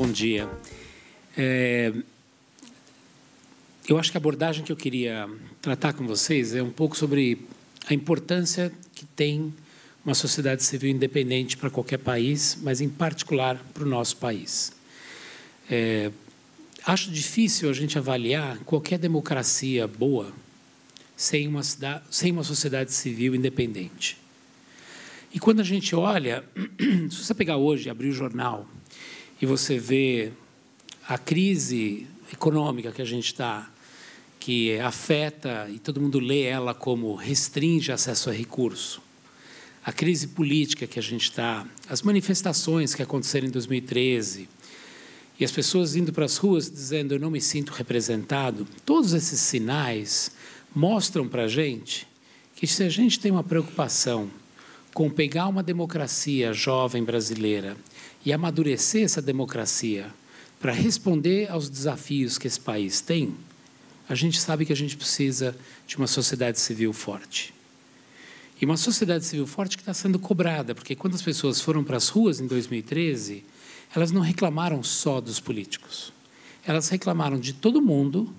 Bom dia. Eu acho que a abordagem que eu queria tratar com vocês é um pouco sobre a importância que tem uma sociedade civil independente para qualquer país, mas em particular para o nosso país. Acho difícil a gente avaliar qualquer democracia boa sem uma sociedade civil independente. E quando a gente olha, se você pegar hoje, abrir o jornal, e você vê a crise econômica que a gente está, que afeta, e todo mundo lê ela como restringe acesso a recurso, a crise política que a gente está, as manifestações que aconteceram em 2013, e as pessoas indo para as ruas dizendo eu não me sinto representado, todos esses sinais mostram para a gente que se a gente tem uma preocupação com pegar uma democracia jovem brasileira e amadurecer essa democracia para responder aos desafios que esse país tem, a gente sabe que a gente precisa de uma sociedade civil forte. E uma sociedade civil forte que está sendo cobrada, porque quando as pessoas foram para as ruas em 2013, elas não reclamaram só dos políticos. Elas reclamaram de todo mundo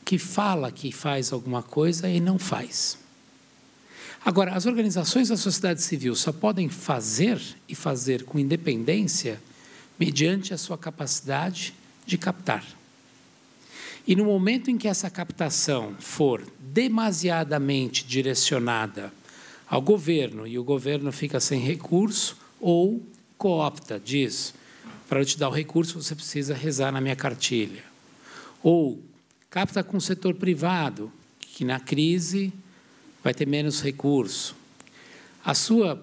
que fala que faz alguma coisa e não faz. Agora, as organizações da sociedade civil só podem fazer e fazer com independência mediante a sua capacidade de captar. E no momento em que essa captação for demasiadamente direcionada ao governo e o governo fica sem recurso ou coopta, diz, para eu te dar o recurso você precisa rezar na minha cartilha. Ou capta com o setor privado, que na crise vai ter menos recurso. A sua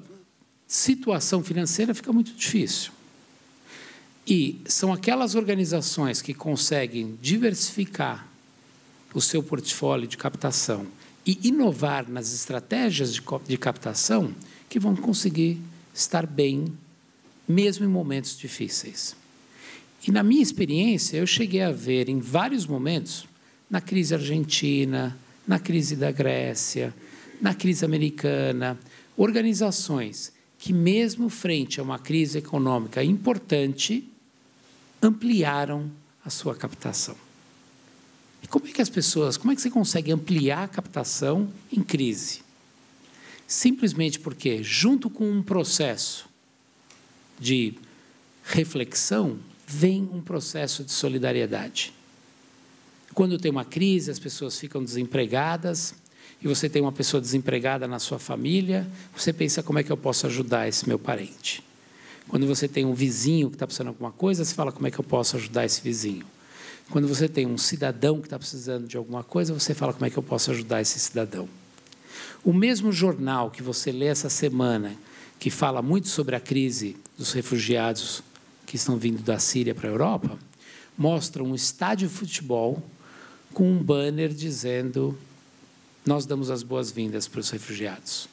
situação financeira fica muito difícil. E são aquelas organizações que conseguem diversificar o seu portfólio de captação e inovar nas estratégias de captação que vão conseguir estar bem, mesmo em momentos difíceis. E, na minha experiência, eu cheguei a ver, em vários momentos, na crise argentina, na crise da Grécia, na crise americana, organizações que, mesmo frente a uma crise econômica importante, ampliaram a sua captação. E como é que você consegue ampliar a captação em crise? Simplesmente porque, junto com um processo de reflexão, vem um processo de solidariedade. Quando tem uma crise, as pessoas ficam desempregadas, e você tem uma pessoa desempregada na sua família, você pensa como é que eu posso ajudar esse meu parente. Quando você tem um vizinho que está precisando de alguma coisa, você fala como é que eu posso ajudar esse vizinho. Quando você tem um cidadão que está precisando de alguma coisa, você fala como é que eu posso ajudar esse cidadão. O mesmo jornal que você lê essa semana, que fala muito sobre a crise dos refugiados que estão vindo da Síria para a Europa, mostra um estádio de futebol com um banner dizendo nós damos as boas-vindas para os refugiados.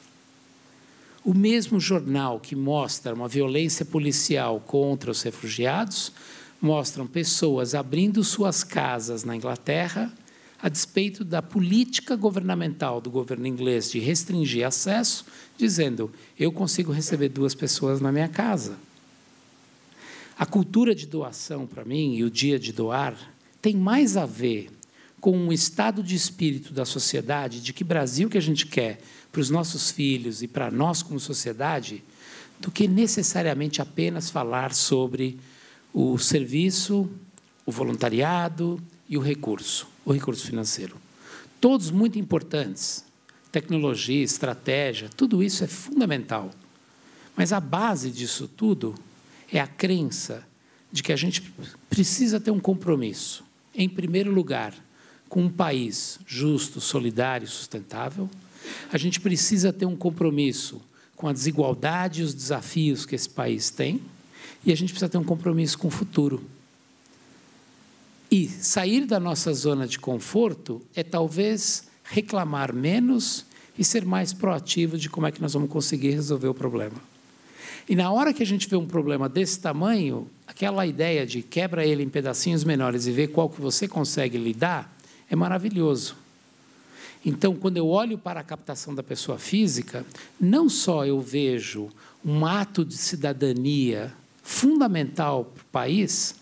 O mesmo jornal que mostra uma violência policial contra os refugiados, mostram pessoas abrindo suas casas na Inglaterra, a despeito da política governamental do governo inglês de restringir acesso, dizendo, eu consigo receber 2 pessoas na minha casa. A cultura de doação, para mim, e o dia de doar, tem mais a ver com um estado de espírito da sociedade, de que Brasil que a gente quer para os nossos filhos e para nós como sociedade, do que necessariamente apenas falar sobre o serviço, o voluntariado e o recurso financeiro. Todos muito importantes, tecnologia, estratégia, tudo isso é fundamental. Mas a base disso tudo é a crença de que a gente precisa ter um compromisso, em primeiro lugar, com um país justo, solidário e sustentável. A gente precisa ter um compromisso com a desigualdade e os desafios que esse país tem, e a gente precisa ter um compromisso com o futuro. E sair da nossa zona de conforto é talvez reclamar menos e ser mais proativo de como é que nós vamos conseguir resolver o problema. E na hora que a gente vê um problema desse tamanho, aquela ideia de quebra ele em pedacinhos menores e ver qual que você consegue lidar, é maravilhoso. Então, quando eu olho para a captação da pessoa física, não só eu vejo um ato de cidadania fundamental para o país,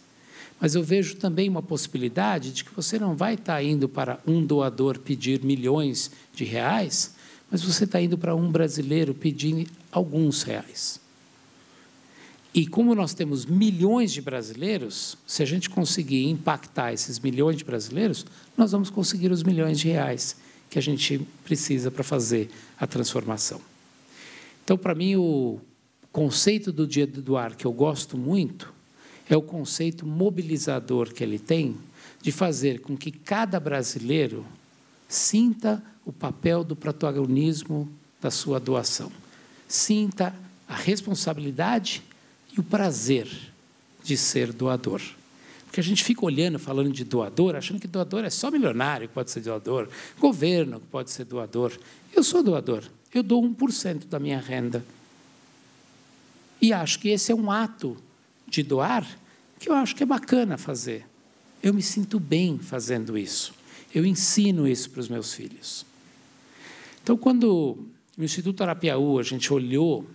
Mas eu vejo também uma possibilidade de que você não vai estar indo para um doador pedir milhões de reais, mas você está indo para um brasileiro pedir alguns reais. E como nós temos milhões de brasileiros, se a gente conseguir impactar esses milhões de brasileiros, nós vamos conseguir os milhões de reais que a gente precisa para fazer a transformação. Então, para mim, o conceito do Dia do Doar, que eu gosto muito, é o conceito mobilizador que ele tem de fazer com que cada brasileiro sinta o papel do protagonismo da sua doação, sinta a responsabilidade e o prazer de ser doador. Porque a gente fica olhando, falando de doador, achando que doador é só milionário que pode ser doador, governo que pode ser doador. Eu sou doador, eu dou 1% da minha renda. E acho que esse é um ato de doar que eu acho que é bacana fazer. Eu me sinto bem fazendo isso. Eu ensino isso para os meus filhos. Então, quando no Instituto Arapiaú a gente olhou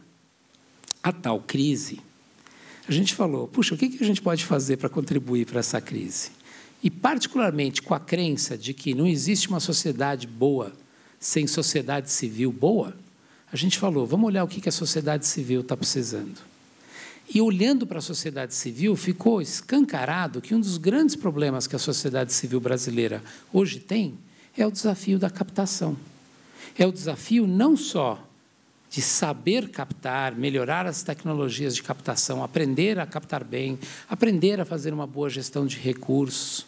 a tal crise, a gente falou, puxa, o que a gente pode fazer para contribuir para essa crise? E, particularmente, com a crença de que não existe uma sociedade boa sem sociedade civil boa, a gente falou, vamos olhar o que a sociedade civil está precisando. E, olhando para a sociedade civil, ficou escancarado que um dos grandes problemas que a sociedade civil brasileira hoje tem é o desafio da captação. É o desafio não só de saber captar, melhorar as tecnologias de captação, aprender a captar bem, aprender a fazer uma boa gestão de recursos,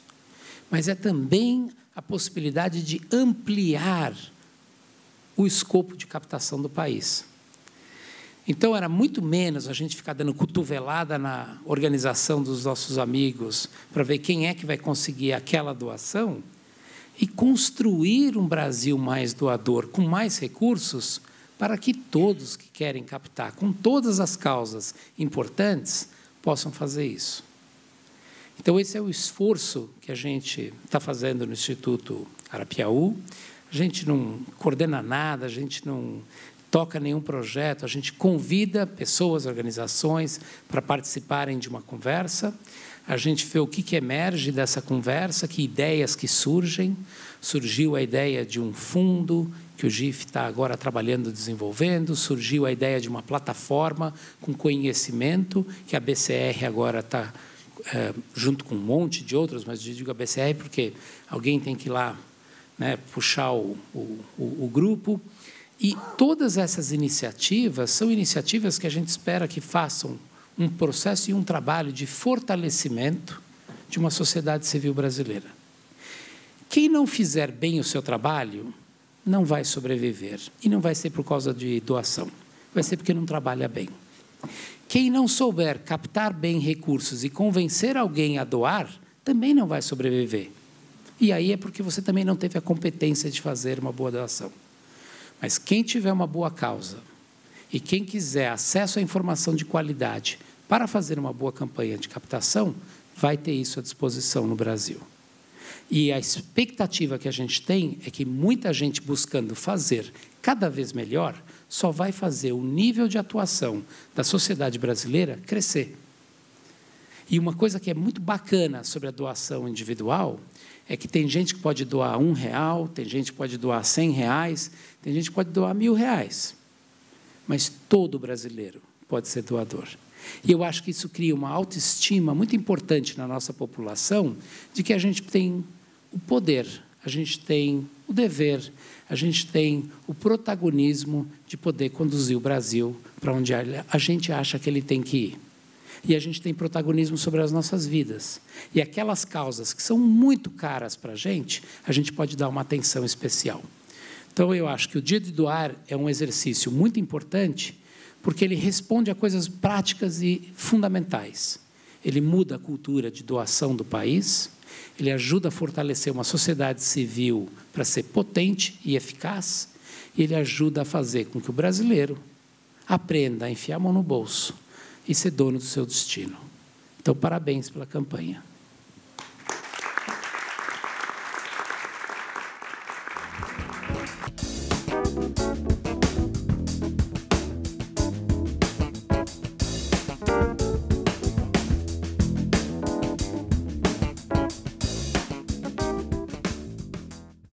mas é também a possibilidade de ampliar o escopo de captação do país. Então, era muito menos a gente ficar dando cotovelada na organização dos nossos amigos para ver quem é que vai conseguir aquela doação e construir um Brasil mais doador, com mais recursos, para que todos que querem captar, com todas as causas importantes, possam fazer isso. Então, esse é o esforço que a gente está fazendo no Instituto Arapiaú. A gente não coordena nada, a gente não toca nenhum projeto, a gente convida pessoas, organizações, para participarem de uma conversa. A gente vê o que emerge dessa conversa, que ideias que surgem. Surgiu a ideia de um fundo, que o GIF está agora trabalhando, desenvolvendo. Surgiu a ideia de uma plataforma com conhecimento, que a BCR agora está, junto com um monte de outros, mas eu digo a BCR porque alguém tem que ir lá, né, puxar o grupo. E todas essas iniciativas são iniciativas que a gente espera que façam um processo e um trabalho de fortalecimento de uma sociedade civil brasileira. Quem não fizer bem o seu trabalho não vai sobreviver. E não vai ser por causa de doação. Vai ser porque não trabalha bem. Quem não souber captar bem recursos e convencer alguém a doar, também não vai sobreviver. E aí é porque você também não teve a competência de fazer uma boa doação. Mas quem tiver uma boa causa e quem quiser acesso à informação de qualidade para fazer uma boa campanha de captação, vai ter isso à disposição no Brasil. E a expectativa que a gente tem é que muita gente buscando fazer cada vez melhor só vai fazer o nível de atuação da sociedade brasileira crescer. E uma coisa que é muito bacana sobre a doação individual é que tem gente que pode doar R$1, tem gente que pode doar R$100, tem gente que pode doar R$1.000. Mas todo brasileiro pode ser doador. E eu acho que isso cria uma autoestima muito importante na nossa população de que a gente tem o poder, a gente tem o dever, a gente tem o protagonismo de poder conduzir o Brasil para onde a gente acha que ele tem que ir. E a gente tem protagonismo sobre as nossas vidas. E aquelas causas que são muito caras para a gente pode dar uma atenção especial. Então, eu acho que o Dia de Doar é um exercício muito importante, porque ele responde a coisas práticas e fundamentais. Ele muda a cultura de doação do país, ele ajuda a fortalecer uma sociedade civil para ser potente e eficaz, e ele ajuda a fazer com que o brasileiro aprenda a enfiar a mão no bolso e ser dono do seu destino. Então, parabéns pela campanha.